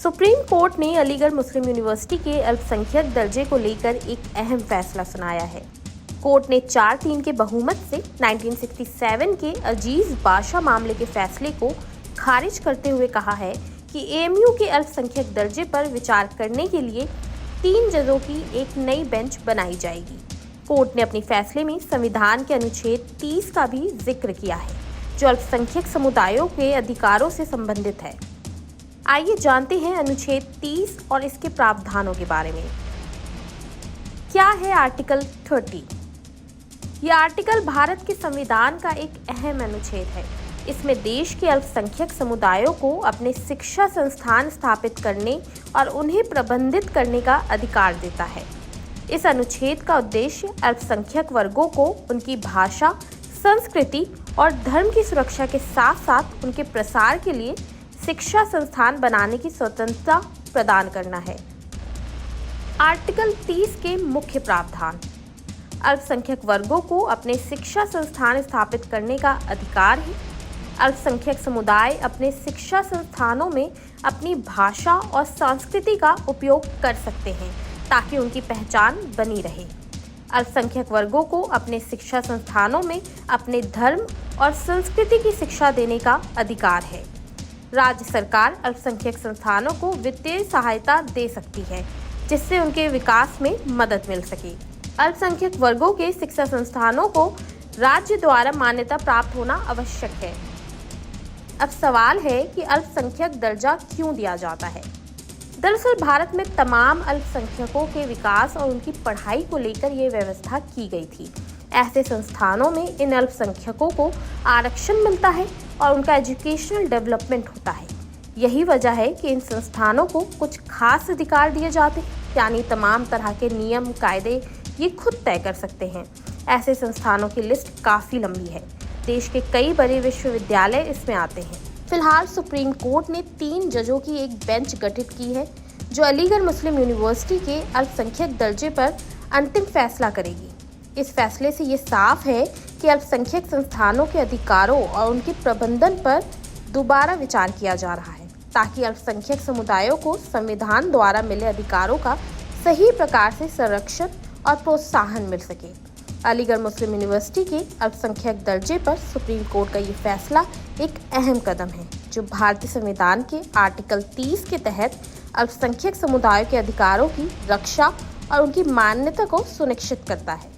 Supreme court ने अलीगढ़ मुस्लिम university के अल्पसंख्यक दर्जे को लेकर एक अहम फैसला सुनाया है। कोर्ट ने 4-3 के बहुमत से 1967 के अजीज बाशा मामले के फैसले को खारिज करते हुए कहा है कि एएमयू के अल्पसंख्यक दर्जे पर विचार करने के लिए 3 जजों की एक नई बेंच बनाई जाएगी। कोर्ट ने अपने फैसले में संविधान के अनुच्छेद 30 का भी जिक्र किया है, जो अल्पसंख्यक समुदायों के अधिकारों से संबंधित है। आइए जानते हैं अनुच्छेद 30 और इसके प्रावधानों के बारे में। क्या है आर्टिकल 30? यह आर्टिकल भारत के संविधान का एक अहम अनुच्छेद है। इसमें देश के अल्पसंख्यक समुदायों को अपने शिक्षा संस्थान स्थापित करने और उन्हें प्रबंधित करने का अधिकार देता है। इस अनुच्छेद का उद्देश्य अल्पसंख्यक वर्गों को उनकी भाषा, संस्कृति और धर्म की सुरक्षा के साथ साथ उनके प्रसार के लिए शिक्षा संस्थान बनाने की स्वतंत्रता प्रदान करना है। आर्टिकल 30 के मुख्य प्रावधान। अल्पसंख्यक वर्गों को अपने शिक्षा संस्थान स्थापित करने का अधिकार है। अल्पसंख्यक समुदाय अपने शिक्षा संस्थानों में अपनी भाषा और संस्कृति का उपयोग कर सकते हैं ताकि उनकी पहचान बनी रहे। अल्पसंख्यक वर्गों को अपने शिक्षा संस्थानों में अपने धर्म और संस्कृति की शिक्षा देने का अधिकार है। राज्य सरकार अल्पसंख्यक संस्थानों को वित्तीय सहायता दे सकती है, जिससे उनके विकास में मदद मिल सके। अल्पसंख्यक वर्गों के शिक्षा संस्थानों को राज्य द्वारा मान्यता प्राप्त होना आवश्यक है। अब सवाल है कि अल्पसंख्यक दर्जा क्यों दिया जाता है? दरअसल भारत में तमाम अल्पसंख्यकों के विकास और उनकी पढ़ाई को लेकर यह व्यवस्था की गई थी। ऐसे संस्थानों में इन अल्पसंख्यकों को आरक्षण मिलता है और उनका एजुकेशनल डेवलपमेंट होता है। यही वजह है कि इन संस्थानों को कुछ खास अधिकार दिए जाते हैं, यानी तमाम तरह के नियम कायदे ये खुद तय कर सकते हैं। ऐसे संस्थानों की लिस्ट काफ़ी लंबी है। देश के कई बड़े विश्वविद्यालय इसमें आते हैं। फिलहाल सुप्रीम कोर्ट ने 3 जजों की एक बेंच गठित की है, जो अलीगढ़ मुस्लिम यूनिवर्सिटी के अल्पसंख्यक दर्जे पर अंतिम फैसला करेगी। इस फैसले से ये साफ है कि अल्पसंख्यक संस्थानों के अधिकारों और उनके प्रबंधन पर दोबारा विचार किया जा रहा है, ताकि अल्पसंख्यक समुदायों को संविधान द्वारा मिले अधिकारों का सही प्रकार से संरक्षण और प्रोत्साहन मिल सके। अलीगढ़ मुस्लिम यूनिवर्सिटी के अल्पसंख्यक दर्जे पर सुप्रीम कोर्ट का ये फैसला एक अहम कदम है, जो भारतीय संविधान के आर्टिकल 30 के तहत अल्पसंख्यक समुदायों के अधिकारों की रक्षा और उनकी मान्यता को सुनिश्चित करता है।